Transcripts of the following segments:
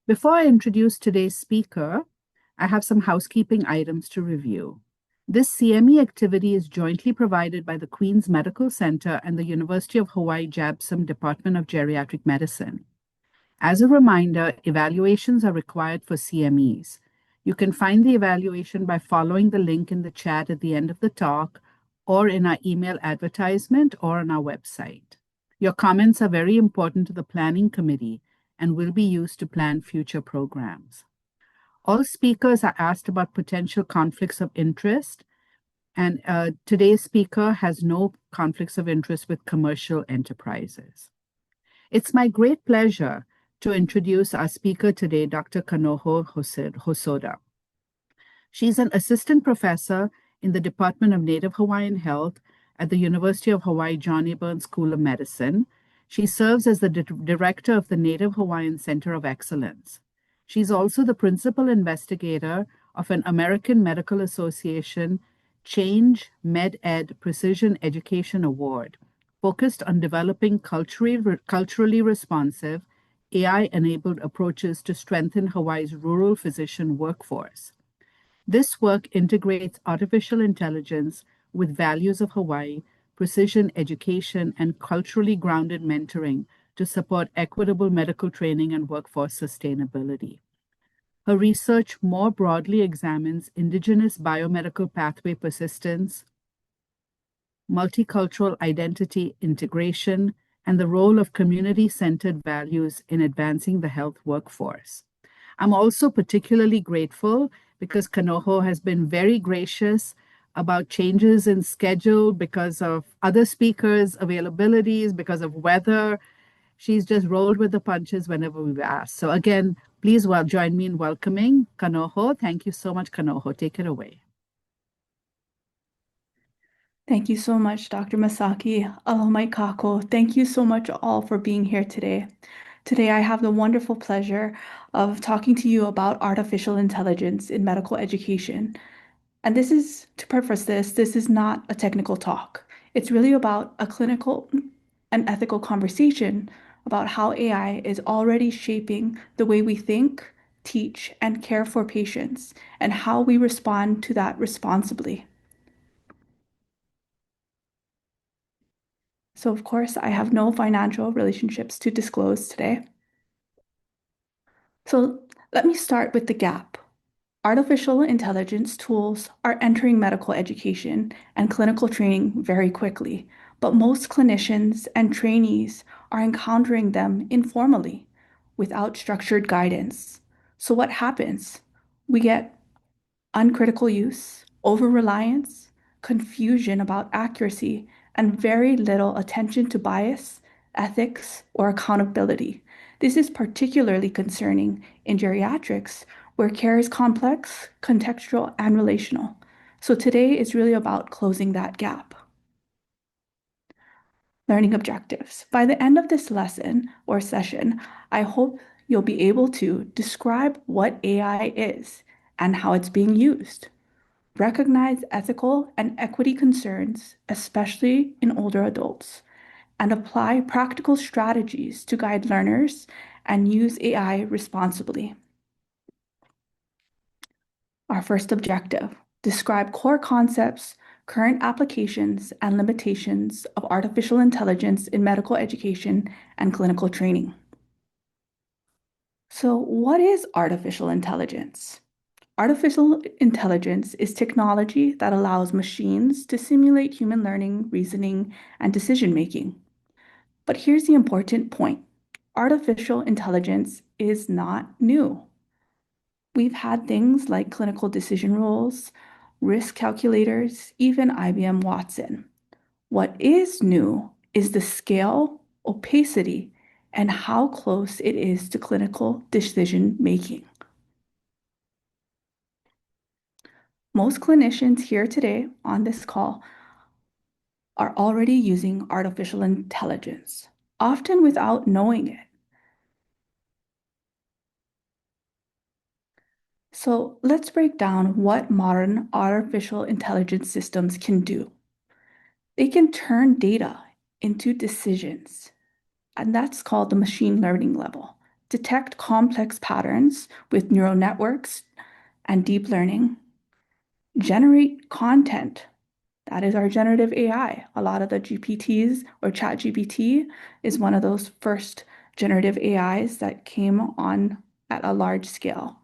Before I introduce today's speaker, I have some housekeeping items to review. This CME activity is jointly provided by the Queen's Medical Center and the University of Hawaii Jabson Department of Geriatric Medicine. As a reminder, evaluations are required for CMEs. You can find the evaluation by following the link in the chat at the end of the talk, or in our email advertisement, or on our website. Your comments are very important to the planning committee and will be used to plan future programs. All speakers are asked about potential conflicts of interest, and today's speaker has no conflicts of interest with commercial enterprises. It's my great pleasure to introduce our speaker today, Dr. Kanoho Hosoda. She's an assistant professor in the Department of Native Hawaiian Health at the University of Hawaii John A. Burns School of Medicine. She serves as the director of the Native Hawaiian Center of Excellence. She's also the principal investigator of an American Medical Association Change MedEd Precision Education Award, focused on developing culturally responsive, AI-enabled approaches to strengthen Hawaii's rural physician workforce. This work integrates artificial intelligence with values of Hawaii, precision education, and culturally grounded mentoring to support equitable medical training and workforce sustainability. Her research more broadly examines indigenous biomedical pathway persistence, multicultural identity integration, and the role of community-centered values in advancing the health workforce. I'm also particularly grateful because Kanoho has been very gracious about changes in schedule because of other speakers' availabilities, because of weather. She's just rolled with the punches whenever we've asked. So again, please join me in welcoming Kanoho. Thank you so much, Kanoho. Take it away. Thank you so much, Dr. Masaki. Aloha kako. Thank you so much all for being here today. Today, I have the wonderful pleasure of talking to you about artificial intelligence in medical education. And this is, to preface this is not a technical talk. It's really about a clinical and ethical conversation about how AI is already shaping the way we think, teach, and care for patients, and how we respond to that responsibly. So, of course, I have no financial relationships to disclose today. So let me start with the gap. Artificial intelligence tools are entering medical education and clinical training very quickly, but most clinicians and trainees are encountering them informally without structured guidance. So what happens? We get uncritical use, over-reliance, confusion about accuracy, and very little attention to bias, ethics, or accountability. This is particularly concerning in geriatrics, where care is complex, contextual, and relational. So today is really about closing that gap. Learning objectives. By the end of this lesson or session, I hope you'll be able to describe what AI is and how it's being used. Recognize ethical and equity concerns, especially in older adults, and apply practical strategies to guide learners and use AI responsibly. Our first objective, describe core concepts, current applications, and limitations of artificial intelligence in medical education and clinical training. So, what is artificial intelligence? Artificial intelligence is technology that allows machines to simulate human learning, reasoning, and decision-making. But here's the important point. Artificial intelligence is not new. We've had things like clinical decision rules, risk calculators, even IBM Watson. What is new is the scale, opacity, and how close it is to clinical decision-making. Most clinicians here today on this call are already using artificial intelligence, often without knowing it. So let's break down what modern artificial intelligence systems can do. They can turn data into decisions, and that's called the machine learning level. detect complex patterns with neural networks and deep learning, generate content. That is our generative AI. A lot of the GPTs or ChatGPT is one of those first generative AIs that came on at a large scale.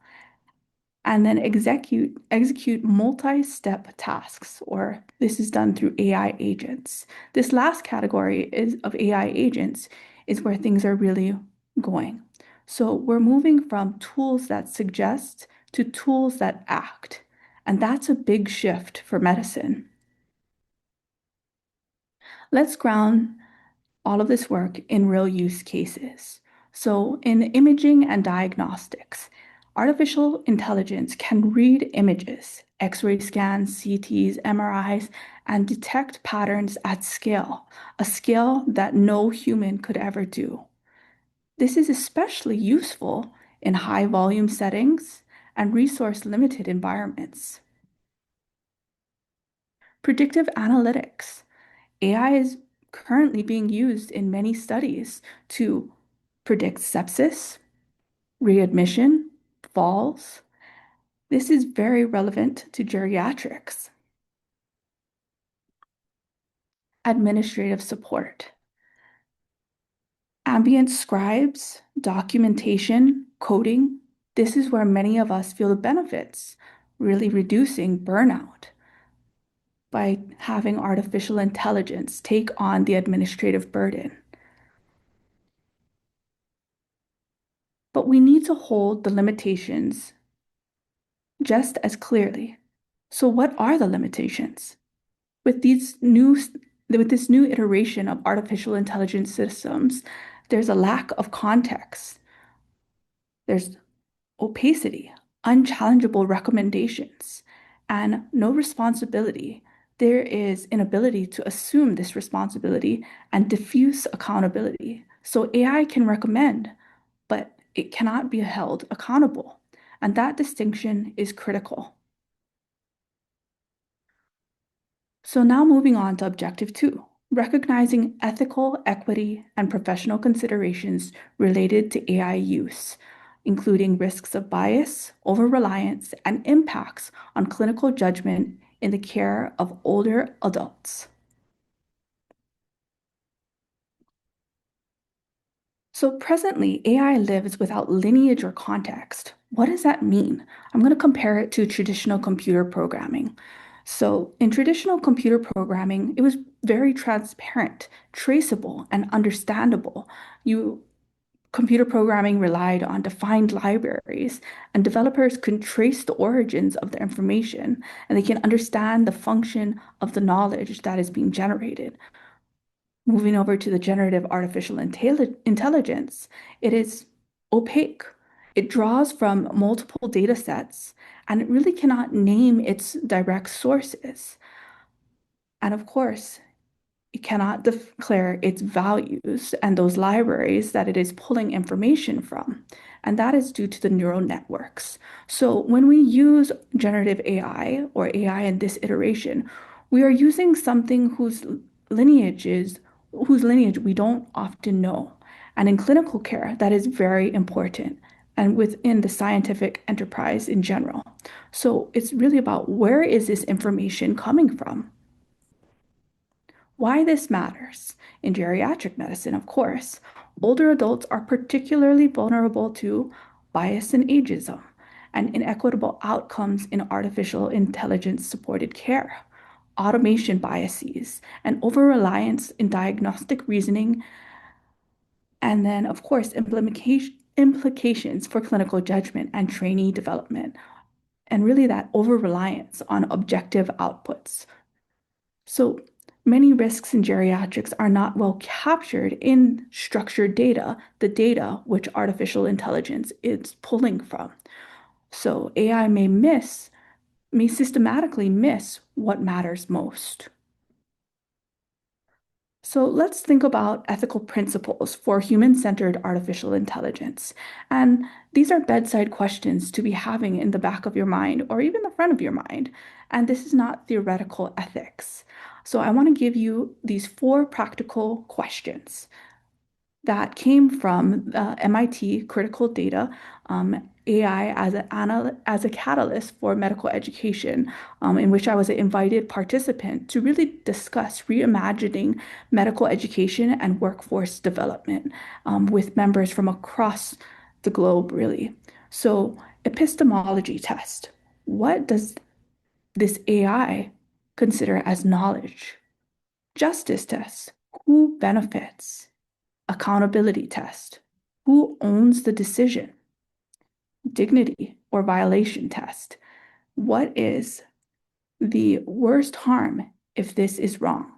And then execute multi-step tasks, or this is done through AI agents. This last category is of AI agents is where things are really going. So we're moving from tools that suggest to tools that act. And that's a big shift for medicine. Let's ground all of this work in real use cases. So in imaging and diagnostics, artificial intelligence can read images, X-ray scans, CTs, MRIs, and detect patterns at scale, a scale that no human could ever do. This is especially useful in high volume settings and resource limited environments. Predictive analytics. AI is currently being used in many studies to predict sepsis, readmission, falls. This is very relevant to geriatrics. Administrative support. Ambient scribes, documentation, coding. This is where many of us feel the benefits, really reducing burnout by having artificial intelligence take on the administrative burden. But we need to hold the limitations just as clearly. So what are the limitations? With this new iteration of artificial intelligence systems, there's a lack of context. There's opacity, unchallengeable recommendations, and no responsibility. There is inability to assume this responsibility and diffuse accountability. So AI can recommend, but it cannot be held accountable. And that distinction is critical. So now moving on to objective 2, recognizing ethical, equity, and professional considerations related to AI use, including risks of bias, over-reliance, and impacts on clinical judgment in the care of older adults. So presently, AI lives without lineage or context. What does that mean? I'm going to compare it to traditional computer programming. So in traditional computer programming, it was very transparent, traceable, and understandable. Computer programming relied on defined libraries, and developers can trace the origins of the information, and they can understand the function of the knowledge that is being generated. Moving over to the generative artificial intelligence, it is opaque. It draws from multiple data sets and it really cannot name its direct sources. And of course, it cannot declare its values and those libraries that it is pulling information from. And that is due to the neural networks. So when we use generative AI or AI in this iteration, we are using something whose lineage we don't often know. And in clinical care, that is very important and within the scientific enterprise in general. So it's really about where is this information coming from? Why this matters. In geriatric medicine, of course, older adults are particularly vulnerable to bias and ageism and inequitable outcomes in artificial intelligence supported care, automation biases, and over-reliance in diagnostic reasoning, and then, of course, implications for clinical judgment and trainee development, and really that over-reliance on objective outputs. So many risks in geriatrics are not well captured in structured data, the data which artificial intelligence is pulling from. So AI may systematically miss what matters most. So let's think about ethical principles for human-centered artificial intelligence. And these are bedside questions to be having in the back of your mind or even the front of your mind. And this is not theoretical ethics. So I want to give you these 4 practical questions. that came from MIT Critical Data AI as a catalyst for medical education, in which I was an invited participant to really discuss reimagining medical education and workforce development with members from across the globe, really. So, epistemology test. What does this AI consider as knowledge? Justice test. Who benefits? Accountability test. Who owns the decision? Dignity or violation test. What is the worst harm if this is wrong?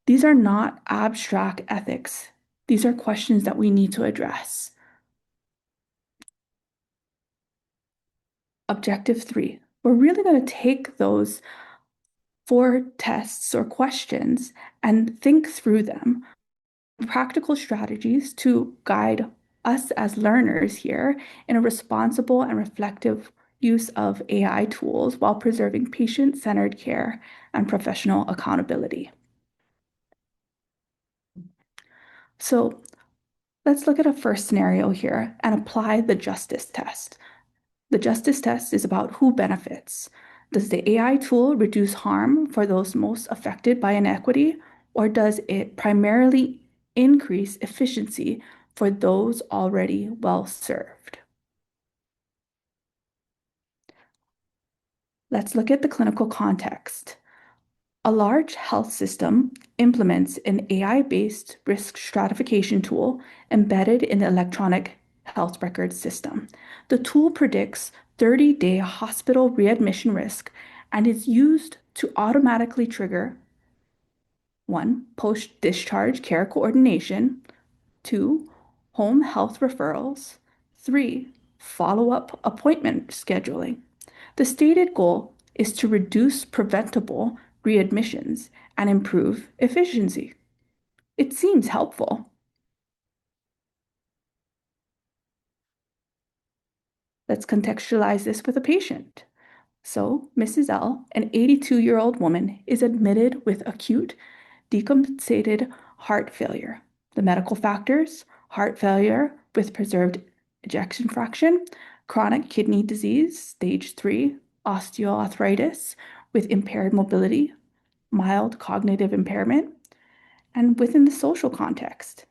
These are not abstract ethics. These are questions that we need to address. Objective 3. We're really going to take those 4 tests or questions and think through them. Practical strategies to guide us as learners here in a responsible and reflective use of AI tools while preserving patient-centered care and professional accountability. So let's look at a first scenario here and apply the justice test. The justice test is about who benefits. Does the AI tool reduce harm for those most affected by inequity, or does it primarily increase efficiency for those already well served? Let's look at the clinical context. A large health system implements an AI-based risk stratification tool embedded in the electronic health record system. The tool predicts 30-day hospital readmission risk and is used to automatically trigger 1. Post-discharge care coordination, 2. Home health referrals, 3. Follow-up appointment scheduling. The stated goal is to reduce preventable readmissions and improve efficiency. It seems helpful. Let's contextualize this with a patient. So, Mrs. L, an 82-year-old woman, is admitted with acute decompensated heart failure. The medical factors: heart failure with preserved ejection fraction, chronic kidney disease, stage 3, osteoarthritis with impaired mobility, mild cognitive impairment. And within the social context,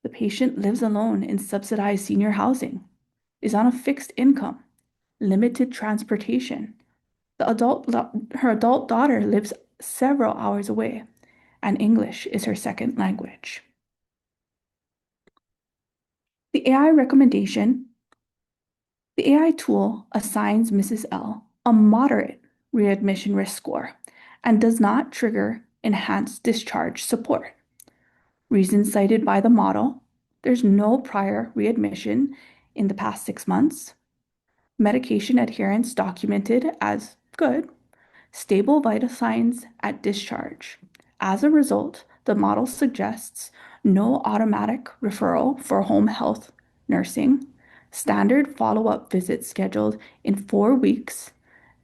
the patient lives alone in subsidized senior housing, is on a fixed income, limited transportation. Her adult daughter lives several hours away, and English is her second language. The AI recommendation: the AI tool assigns Mrs. L a moderate readmission risk score and does not trigger enhanced discharge support. Reasons cited by the model: there's no prior readmission in the past 6 months, medication adherence documented as good, stable vital signs at discharge. As a result, the model suggests no automatic referral for home health nursing, standard follow-up visits scheduled in 4 weeks,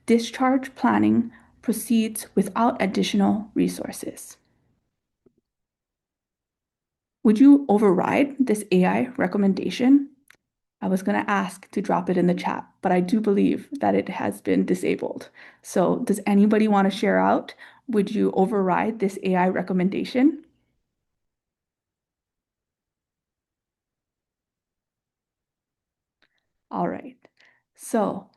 discharge planning proceeds without additional resources. Would you override this AI recommendation? I was going to ask to drop it in the chat, but I do believe that it has been disabled. So does anybody want to share out? Would you override this AI recommendation? All right. So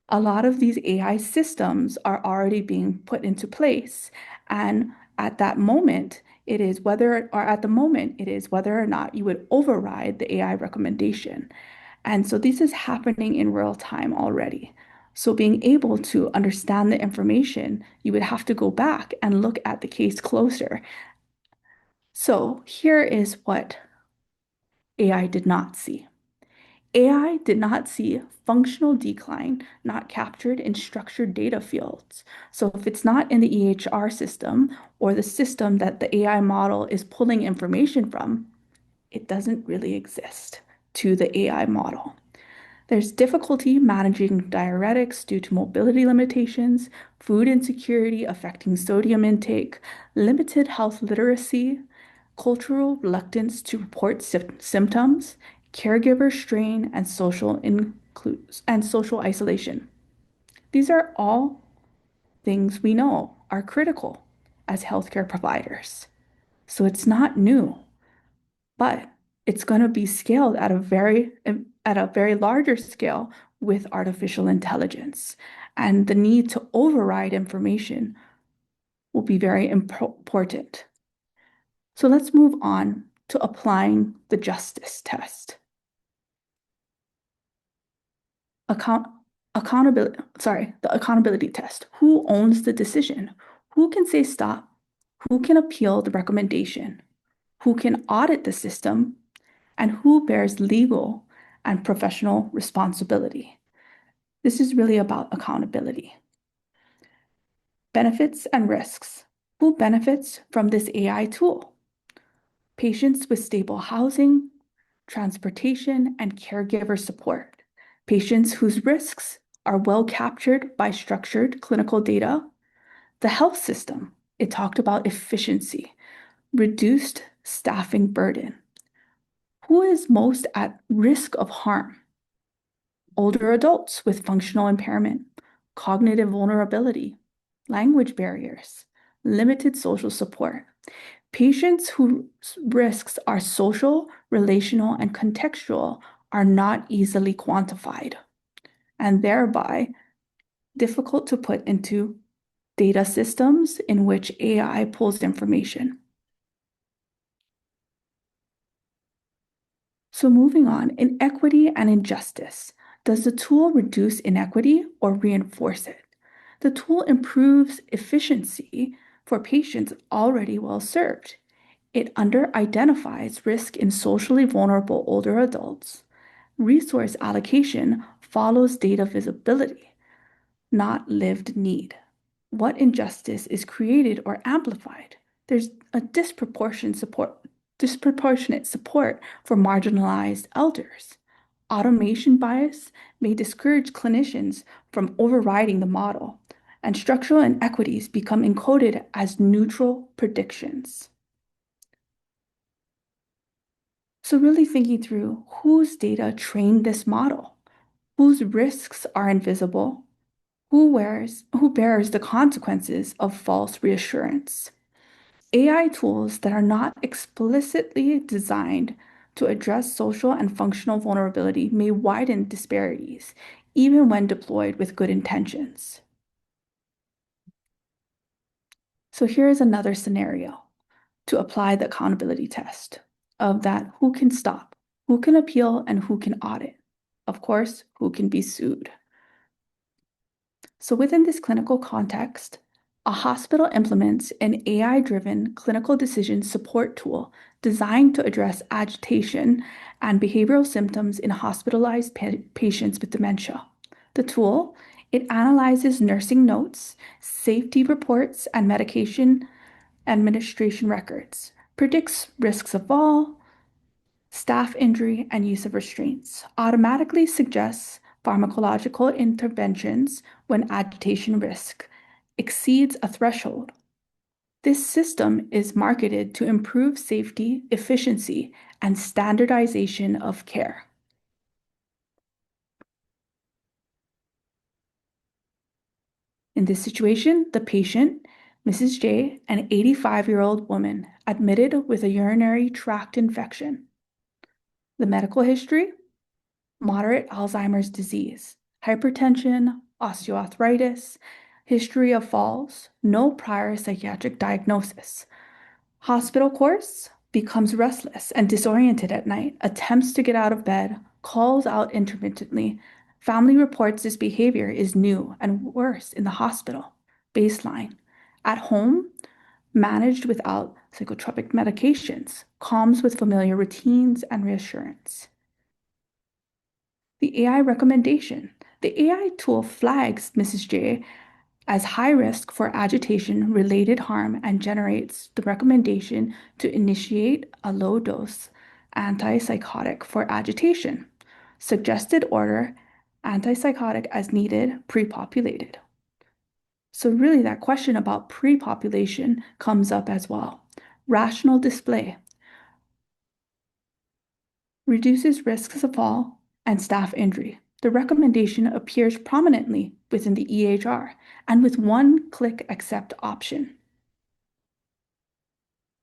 a lot of these AI systems are already being put into place. And at that moment, it is whether or not you would override the AI recommendation. And so this is happening in real time already. So being able to understand the information, you would have to go back and look at the case closer. So here is what AI did not see. AI did not see functional decline not captured in structured data fields. So if it's not in the EHR system or the system that the AI model is pulling information from, it doesn't really exist to the AI model. There's difficulty managing diuretics due to mobility limitations, food insecurity affecting sodium intake, limited health literacy, cultural reluctance to report symptoms, caregiver strain, and social isolation. These are all things we know are critical as healthcare providers. So it's not new, but it's going to be scaled at a very larger scale with artificial intelligence. And the need to override information will be very important. So let's move on to applying the justice test. Account accountability, sorry, the accountability test. Who owns the decision? Who can say stop? Who can appeal the recommendation? Who can audit the system? And who bears legal and professional responsibility? This is really about accountability. Benefits and risks. Who benefits from this AI tool? Patients with stable housing, transportation, and caregiver support. Patients whose risks are well captured by structured clinical data. The health system, it talked about efficiency, reduced staffing burden. Who is most at risk of harm? Older adults with functional impairment, cognitive vulnerability, language barriers, limited social support. Patients whose risks are social, relational, and contextual are not easily quantified, and thereby difficult to put into data systems in which AI pulls information. So moving on, inequity and injustice. Does the tool reduce inequity or reinforce it? The tool improves efficiency for patients already well served. It under-identifies risk in socially vulnerable older adults. Resource allocation follows data visibility, not lived need. What injustice is created or amplified? There's a disproportionate support for marginalized elders. Automation bias may discourage clinicians from overriding the model, and structural inequities become encoded as neutral predictions. So really thinking through whose data trained this model, whose risks are invisible, who bears the consequences of false reassurance. AI tools that are not explicitly designed to address social and functional vulnerability may widen disparities, even when deployed with good intentions. So here is another scenario to apply the accountability test of that who can stop, who can appeal, and who can audit. Of course, who can be sued. So within this clinical context, a hospital implements an AI-driven clinical decision support tool designed to address agitation and behavioral symptoms in hospitalized patients with dementia. The tool, it analyzes nursing notes, safety reports, and medication administration records, predicts risks of fall, staff injury, and use of restraints, automatically suggests pharmacological interventions when agitation risk exceeds a threshold. This system is marketed to improve safety, efficiency, and standardization of care. In this situation, the patient, Mrs. J, an 85-year-old woman, admitted with a urinary tract infection. The medical history: moderate Alzheimer's disease, hypertension, osteoarthritis, history of falls, no prior psychiatric diagnosis. Hospital course: becomes restless and disoriented at night, attempts to get out of bed, calls out intermittently. Family reports this behavior is new and worse in the hospital. Baseline: at home, managed without psychotropic medications, calms with familiar routines and reassurance. The AI recommendation. The AI tool flags Mrs. J as high risk for agitation-related harm and generates the recommendation to initiate a low-dose antipsychotic for agitation. Suggested order: antipsychotic as needed, pre-populated. So really that question about pre-population comes up as well. Rational display. reduces risks of fall and staff injury. The recommendation appears prominently within the EHR and with one-click accept option.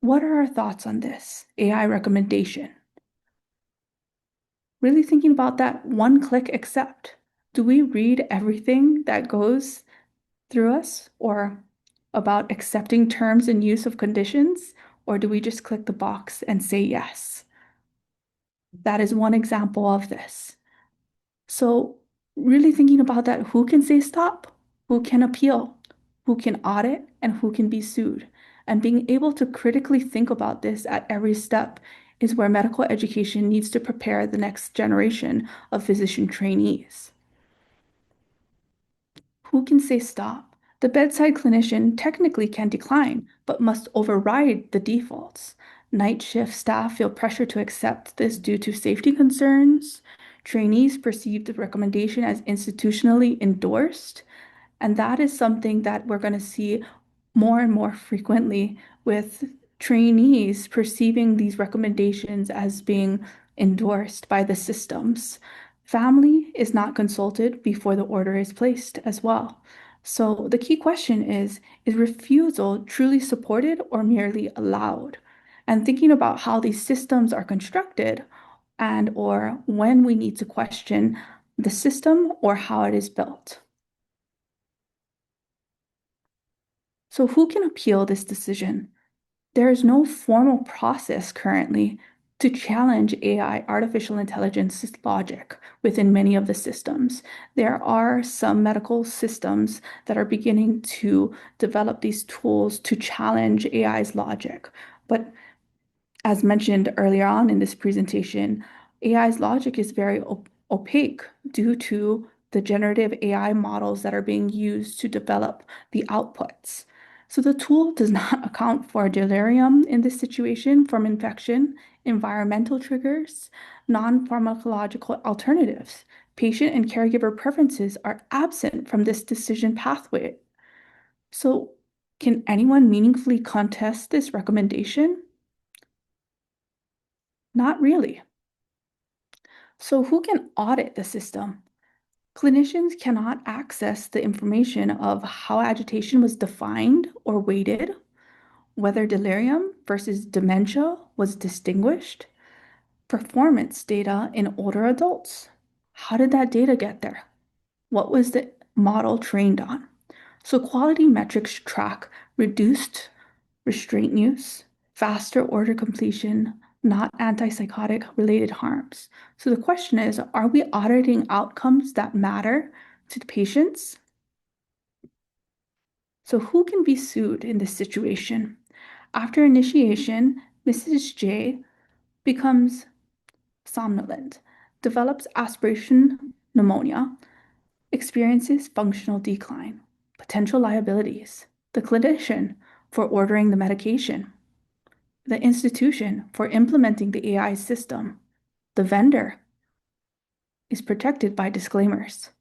What are our thoughts on this AI recommendation? Really thinking about that one-click accept. Do we read everything that goes through us or about accepting terms and use of conditions, or do we just click the box and say yes? That is one example of this. So really thinking about that, who can say stop, who can appeal, who can audit, and who can be sued. And being able to critically think about this at every step is where medical education needs to prepare the next generation of physician trainees. Who can say stop? The bedside clinician technically can decline, but must override the defaults. Night shift staff feel pressure to accept this due to safety concerns. Trainees perceive the recommendation as institutionally endorsed. And that is something that we're going to see more and more frequently with trainees perceiving these recommendations as being endorsed by the systems. Family is not consulted before the order is placed as well. So the key question is refusal truly supported or merely allowed? And thinking about how these systems are constructed and or when we need to question the system or how it is built. So who can appeal this decision? There is no formal process currently to challenge AI, artificial intelligence's logic within many of the systems. There are some medical systems that are beginning to develop these tools to challenge AI's logic. But as mentioned earlier on in this presentation, AI's logic is very opaque due to the generative AI models that are being used to develop the outputs. So the tool does not account for delirium in this situation from infection, environmental triggers, non-pharmacological alternatives. Patient and caregiver preferences are absent from this decision pathway. So can anyone meaningfully contest this recommendation? Not really. So who can audit the system? Clinicians cannot access the information of how agitation was defined or weighted, whether delirium versus dementia was distinguished, performance data in older adults. How did that data get there? What was the model trained on? So quality metrics track reduced restraint use, faster order completion, not antipsychotic related harms. So the question is, are we auditing outcomes that matter to the patients? So who can be sued in this situation? After initiation, Mrs. J becomes somnolent, develops aspiration pneumonia, experiences functional decline, potential liabilities, the clinician for ordering the medication, the institution for implementing the AI system. The vendor is protected by disclaimers.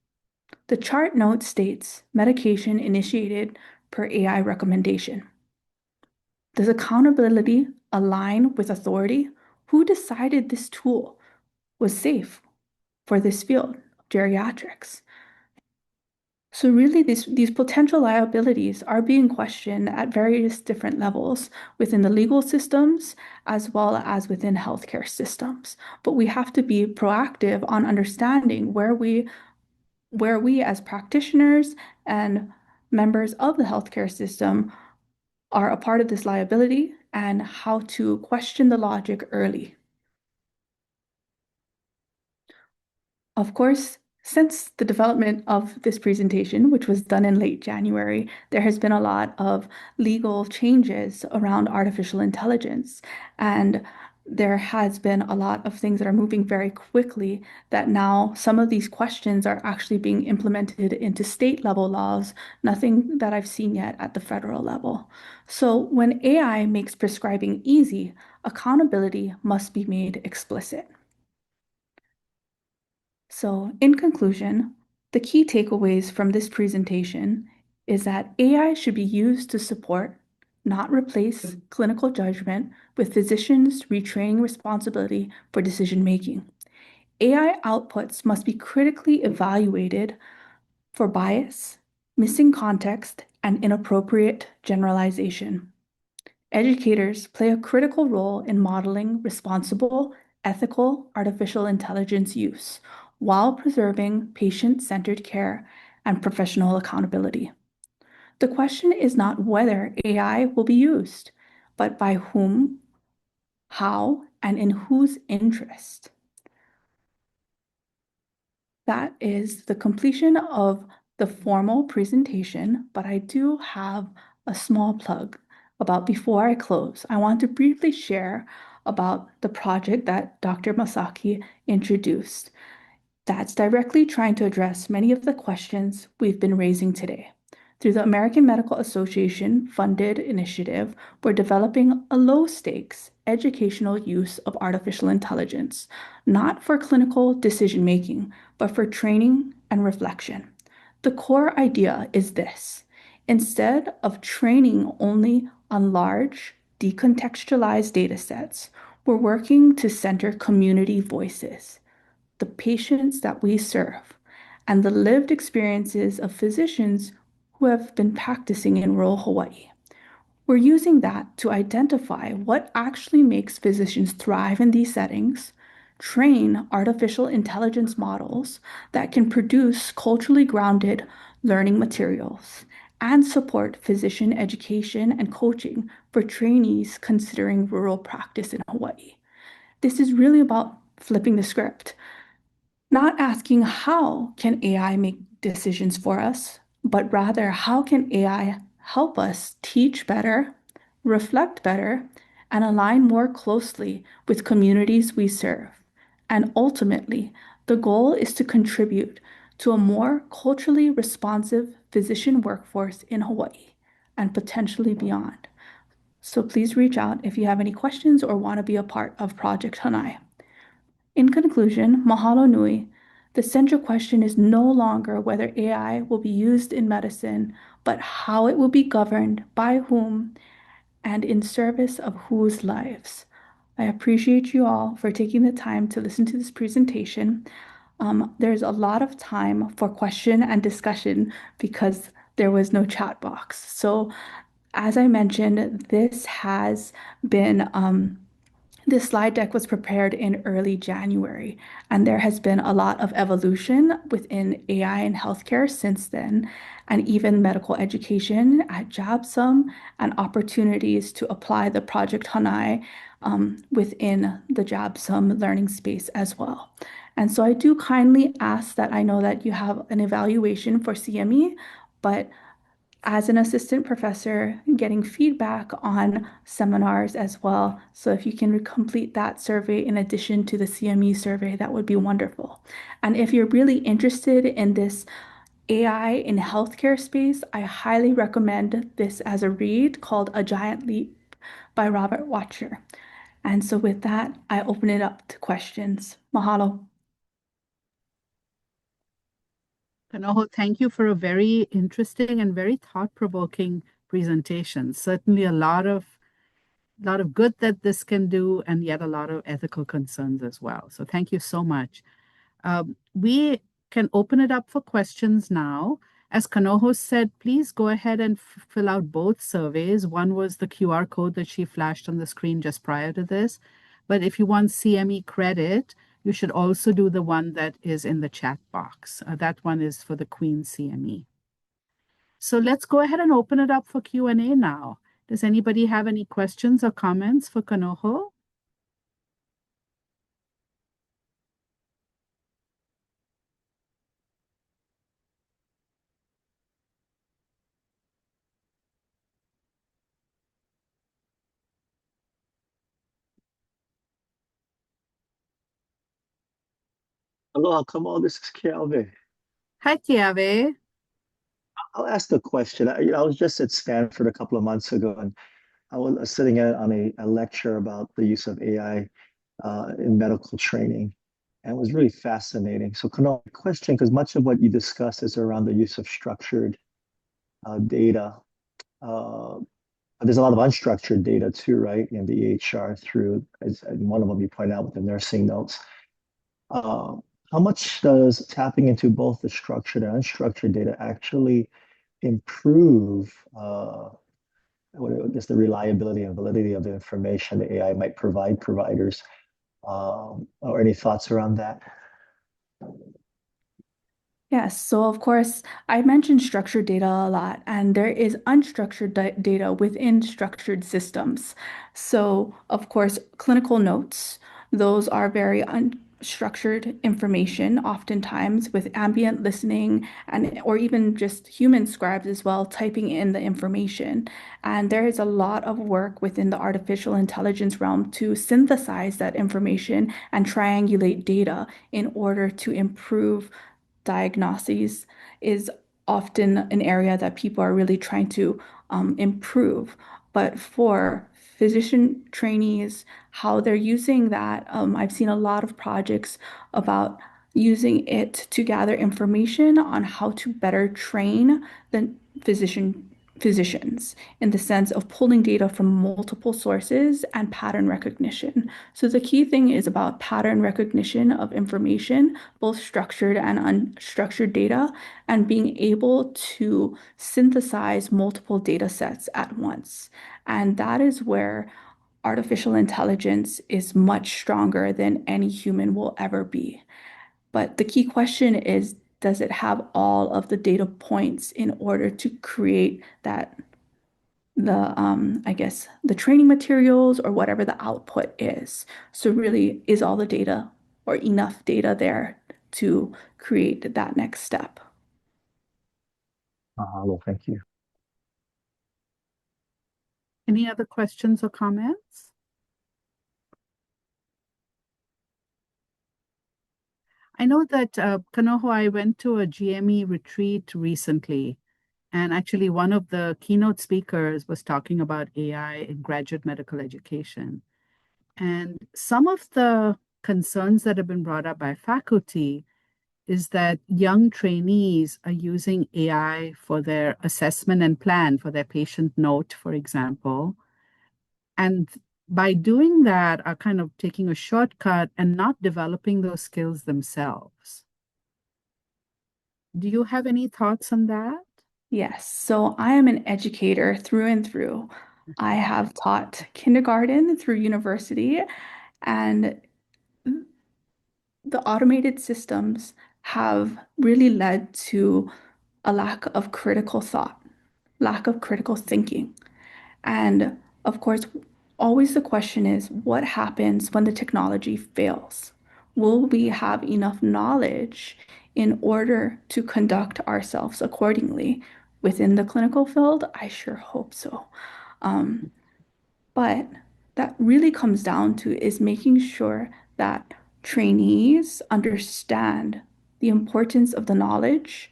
The chart note states medication initiated per AI recommendation. Does accountability align with authority? Who decided this tool was safe for this field, geriatrics? So really, these potential liabilities are being questioned at various different levels within the legal systems as well as within healthcare systems. But we have to be proactive on understanding where we as practitioners and members of the healthcare system are a part of this liability and how to question the logic early. Of course, since the development of this presentation, which was done in late January, there has been a lot of legal changes around artificial intelligence. And there has been a lot of things that are moving very quickly that now some of these questions are actually being implemented into state level laws, nothing that I've seen yet at the federal level. So when AI makes prescribing easy, accountability must be made explicit. So, in conclusion, the key takeaways from this presentation is that AI should be used to support, not replace clinical judgment, with physicians retraining responsibility for decision-making. AI outputs must be critically evaluated for bias, missing context, and inappropriate generalization. Educators play a critical role in modeling responsible, ethical artificial intelligence use while preserving patient-centered care and professional accountability. The question is not whether AI will be used, but by whom, how, and in whose interest. That is the completion of the formal presentation, but I do have a small plug about before I close. I want to briefly share about the project that Dr. Masaki introduced that's directly trying to address many of the questions we've been raising today. Through the American Medical Association funded initiative, we're developing a low-stakes educational use of artificial intelligence, not for clinical decision-making, but for training and reflection. The core idea is this. Instead of training only on large, decontextualized data sets, we're working to center community voices, the patients that we serve, and the lived experiences of physicians who have been practicing in rural Hawaii. We're using that to identify what actually makes physicians thrive in these settings, train artificial intelligence models that can produce culturally grounded learning materials, and support physician education and coaching for trainees considering rural practice in Hawaii. This is really about flipping the script, not asking how can AI make decisions for us, but rather how can AI help us teach better, reflect better, and align more closely with communities we serve. And ultimately, the goal is to contribute to a more culturally responsive physician workforce in Hawaii and potentially beyond. So please reach out if you have any questions or want to be a part of Project Hanai. In conclusion, mahalo nui. The central question is no longer whether AI will be used in medicine, but how it will be governed, by whom, and in service of whose lives. I appreciate you all for taking the time to listen to this presentation. There's a lot of time for question and discussion because there was no chat box. So, as I mentioned, this slide deck was prepared in early January, and there has been a lot of evolution within AI and healthcare since then, and even medical education at JABSOM and opportunities to apply the Project Hanai within the JABSOM learning space as well. And so I do kindly ask that I know that you have an evaluation for CME, but as an assistant professor, getting feedback on seminars as well. So if you can complete that survey in addition to the CME survey, that would be wonderful. And if you're really interested in this AI in healthcare space, I highly recommend this as a read called A Giant Leap by Robert Watcher. And so with that, I open it up to questions. Mahalo. Kanoho, thank you for a very interesting and very thought-provoking presentation. Certainly a lot of good that this can do, and yet a lot of ethical concerns as well. So thank you so much. We can open it up for questions now. As Kanoho said, please go ahead and fill out both surveys. One was the QR code that she flashed on the screen just prior to this. But if you want CME credit, you should also do the one that is in the chat box. That one is for the Queen CME. So let's go ahead and open it up for Q&A now. Does anybody have any questions or comments for Kanoho? Aloha, come on, this is Kelvin. Hi, Kiave. I'll ask the question. I was just at Stanford a couple of months ago, and I was sitting on a lecture about the use of AI in medical training, and it was really fascinating. So, Kano, question, because much of what you discuss is around the use of structured data. there's a lot of unstructured data too, right, in the EHR through, as one of them you point out with the nursing notes. Uh, how much does tapping into both the structured and unstructured data actually improve I guess the reliability and validity of the information the AI might provide providers? Or any thoughts around that? Yes, so of course, I mentioned structured data a lot, and there is unstructured data within structured systems. So, of course, clinical notes, those are very unstructured information, oftentimes with ambient listening and or even just human scribes as well, typing in the information. And there is a lot of work within the artificial intelligence realm to synthesize that information and triangulate data in order to improve diagnoses is often an area that people are really trying to improve. But for physician trainees, how they're using that, I've seen a lot of projects about using it to gather information on how to better train the physicians in the sense of pulling data from multiple sources and pattern recognition. So the key thing is about pattern recognition of information, both structured and unstructured data, and being able to synthesize multiple data sets at once. And that is where artificial intelligence is much stronger than any human will ever be. But the key question is, does it have all of the data points in order to create that I guess the training materials or whatever the output is. So really, is all the data or enough data there to create that next step? Well, thank you. Any other questions or comments? I know that Kanoho, I went to a GME retreat recently, and actually one of the keynote speakers was talking about AI in graduate medical education. And some of the concerns that have been brought up by faculty is that young trainees are using AI for their assessment and plan for their patient note, for example. And by doing that, are kind of taking a shortcut and not developing those skills themselves. Do you have any thoughts on that? Yes, so I am an educator through and through. I have taught kindergarten through university, and the automated systems have really led to a lack of critical thought, lack of critical thinking. And of course, always the question is, what happens when the technology fails? Will we have enough knowledge in order to conduct ourselves accordingly within the clinical field? I sure hope so. Um, but that really comes down to is making sure that trainees understand the importance of the knowledge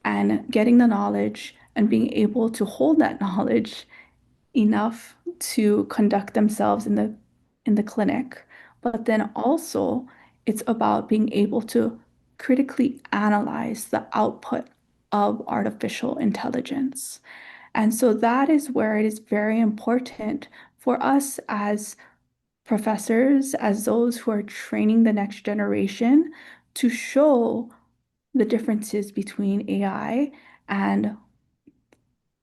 and getting the knowledge and being able to hold that knowledge enough to conduct themselves in the clinic. But then also it's about being able to critically analyze the output of artificial intelligence. And so that is where it is very important for us as professors, as those who are training the next generation, to show the differences between AI and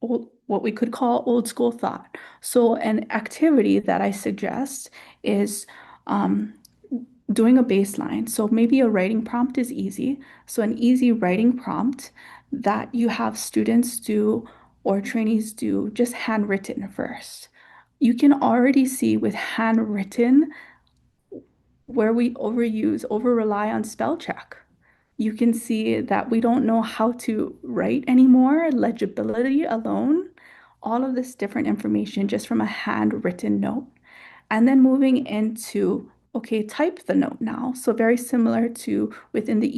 what we could call old school thought. So, an activity that I suggest is um, doing a baseline. So, maybe a writing prompt is easy. So, an easy writing prompt that you have students do or trainees do just handwritten first. You can already see with handwritten where we over rely on spell check. You can see that we don't know how to write anymore, legibility alone, all of this different information just from a handwritten note. And then moving into, okay, type the note now. So very similar to within the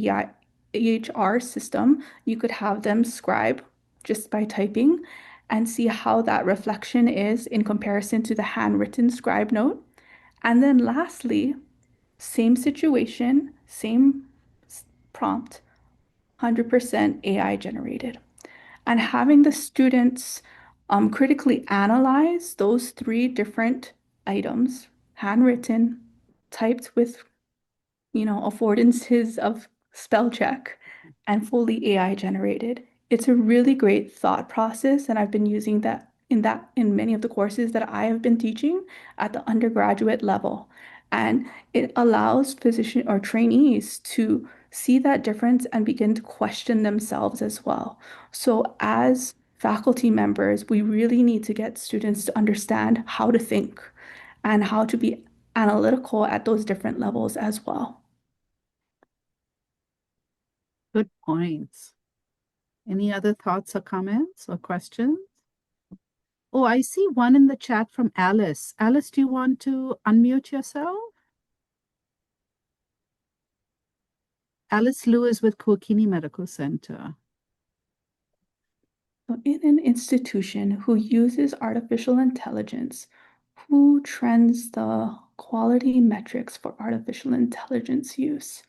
EHR system, you could have them scribe just by typing and see how that reflection is in comparison to the handwritten scribe note. And then lastly, same situation, same prompt, 100% AI generated. And having the students critically analyze those three different items, handwritten, typed with affordances of spell check and fully AI generated. It's a really great thought process, and I've been using that in many of the courses that I have been teaching at the undergraduate level. And it allows physician or trainees to see that difference and begin to question themselves as well. So as faculty members, we really need to get students to understand how to think and how to be analytical at those different levels as well. Good points. Any other thoughts or comments or questions? Oh, I see one in the chat from Alice. Alice, do you want to unmute yourself? Alice Liu is with Kuakini Medical Center. So in an institution who uses artificial intelligence, who trends the quality metrics for artificial intelligence use?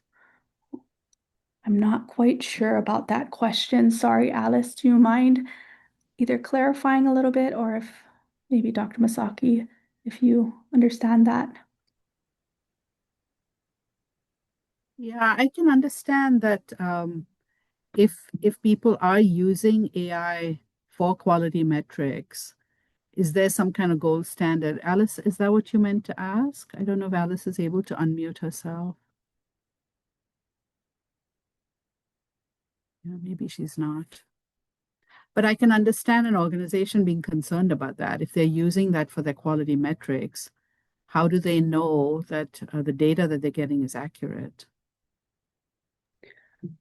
I'm not quite sure about that question. Sorry, Alice, do you mind either clarifying a little bit or if maybe Dr. Masaki, if you understand that? Yeah, I can understand that if people are using AI for quality metrics, is there some kind of gold standard? Alice, is that what you meant to ask? I don't know if Alice is able to unmute herself. Yeah, maybe she's not. But I can understand an organization being concerned about that. If they're using that for their quality metrics, how do they know that the data that they're getting is accurate?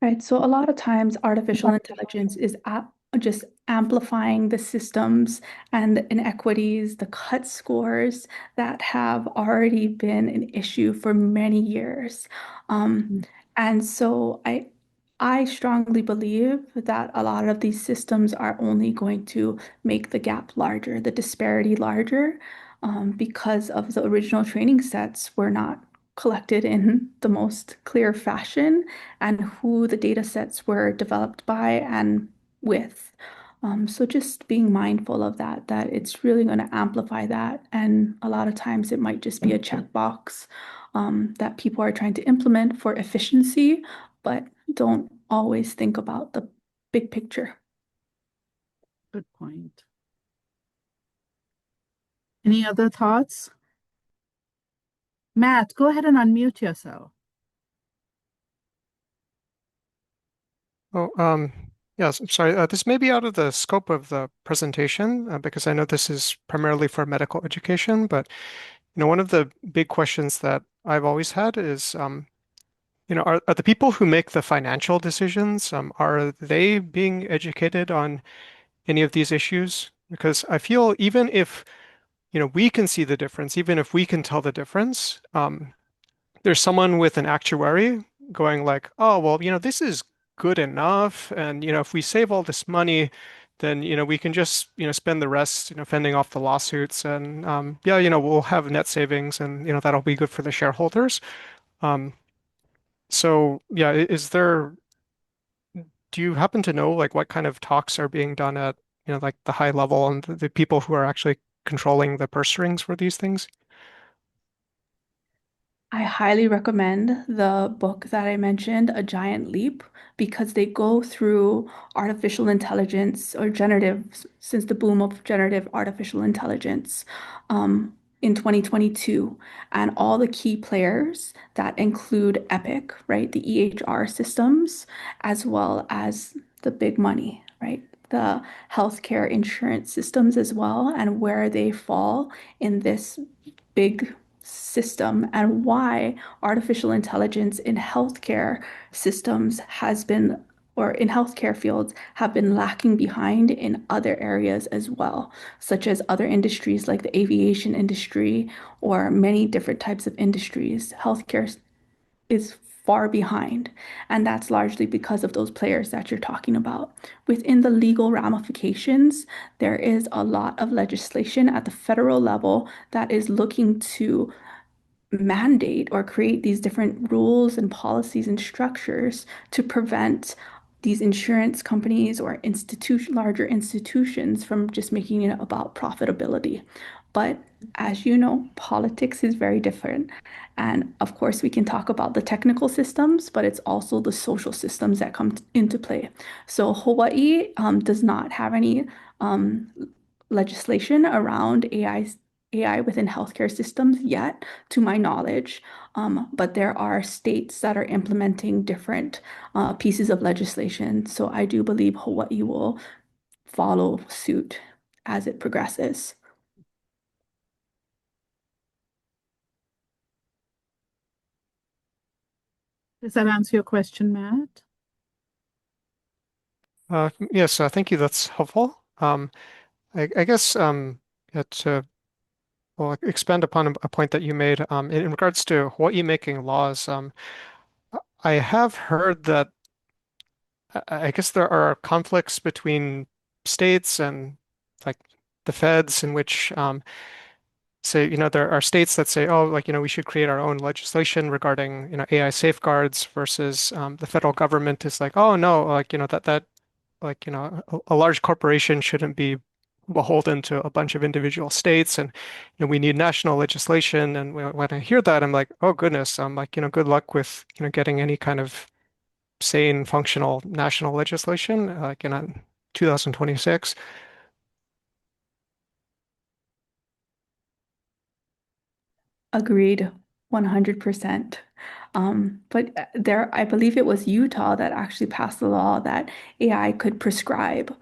Right. So a lot of times artificial intelligence is just amplifying the systems and the inequities, the cut scores that have already been an issue for many years. And so I strongly believe that a lot of these systems are only going to make the gap larger, the disparity larger, because of the original training sets were not collected in the most clear fashion and who the data sets were developed by and with. So just being mindful of that, that it's really going to amplify that. And a lot of times it might just be a checkbox that people are trying to implement for efficiency, but don't always think about the big picture. Good point. Any other thoughts? Matt, go ahead and unmute yourself. Oh, yes, I'm sorry. This may be out of the scope of the presentation because I know this is primarily for medical education, but one of the big questions that I've always had is, are the people who make the financial decisions, are they being educated on any of these issues? Because I feel even if, we can see the difference, even if we can tell the difference, there's someone with an actuary going like, oh, well, this is good enough. And, if we save all this money, then, we can just, spend the rest, fending off the lawsuits and, yeah, we'll have net savings and, that'll be good for the shareholders. Um, so yeah, do you happen to know like what kind of talks are being done at, like the high level and the people who are actually controlling the purse strings for these things? I highly recommend the book that I mentioned, A Giant Leap, because they go through artificial intelligence or since the boom of generative artificial intelligence in 2022, and all the key players that include Epic, right, the EHR systems, as well as the big money, right, the healthcare insurance systems as well, and where they fall in this big system and why artificial intelligence in healthcare systems has been, or in healthcare fields, have been lacking behind in other areas as well, such as other industries like the aviation industry or many different types of industries. Healthcare is far behind, and that's largely because of those players that you're talking about. Within the legal ramifications, there is a lot of legislation at the federal level that is looking to mandate or create these different rules and policies and structures to prevent these insurance companies or larger institutions from just making it about profitability. But as you know, politics is very different. And of course, we can talk about the technical systems, but it's also the social systems that come into play. So Hawaii does not have any um, legislation around AI within healthcare systems yet, to my knowledge. But there are states that are implementing different pieces of legislation. So I do believe Hawaii will follow suit as it progresses. Does that answer your question, Matt? Yes, thank you. That's helpful. I guess to well, expand upon a point that you made in regards to Hawaii making laws. I have heard that I guess there are conflicts between states and like the feds in which say, there are states that say, oh, like, we should create our own legislation regarding, AI safeguards versus the federal government is like, oh no, like, like, a large corporation shouldn't be beholden to a bunch of individual states and we need national legislation. And when I hear that, I'm like, oh goodness, I'm like, good luck with, getting any kind of sane, functional national legislation, like in 2026. Agreed, 100%. But I believe it was Utah that actually passed the law that AI could prescribe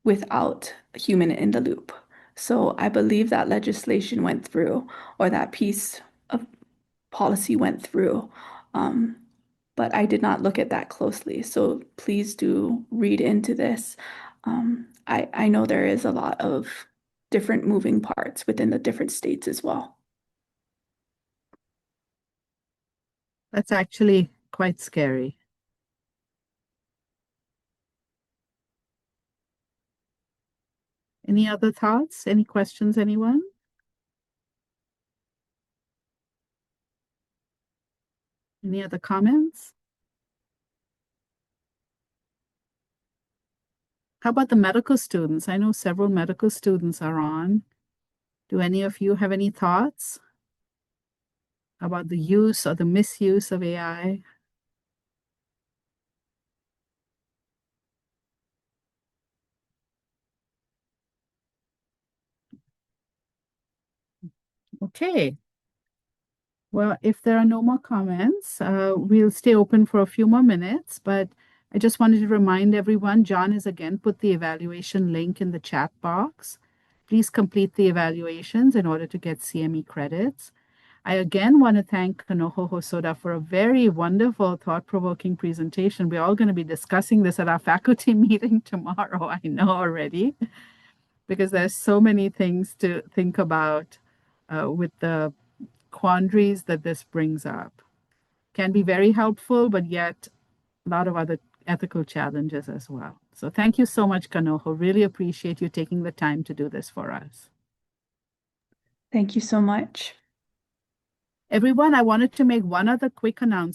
without a human in the loop. So I believe that legislation went through, or that piece of policy went through. Um, but I did not look at that closely. So please do read into this. I know there is a lot of different moving parts within the different states as well. That's actually quite scary. Any other thoughts? Any questions, anyone? Any other comments? How about the medical students? I know several medical students are on. Do any of you have any thoughts about the use or the misuse of AI? Okay. Well, if there are no more comments, we'll stay open for a few more minutes, but I just wanted to remind everyone, John has again put the evaluation link in the chat box. Please complete the evaluations in order to get CME credits. I again want to thank Kanoho Hosoda for a very wonderful, thought-provoking presentation. We're all going to be discussing this at our faculty meeting tomorrow, I know already, because there's so many things to think about with the quandaries that this brings up. Can be very helpful, but yet a lot of other ethical challenges as well. So thank you so much, Kanoho. Really appreciate you taking the time to do this for us. Thank you so much. Everyone, I wanted to make one other quick announcement.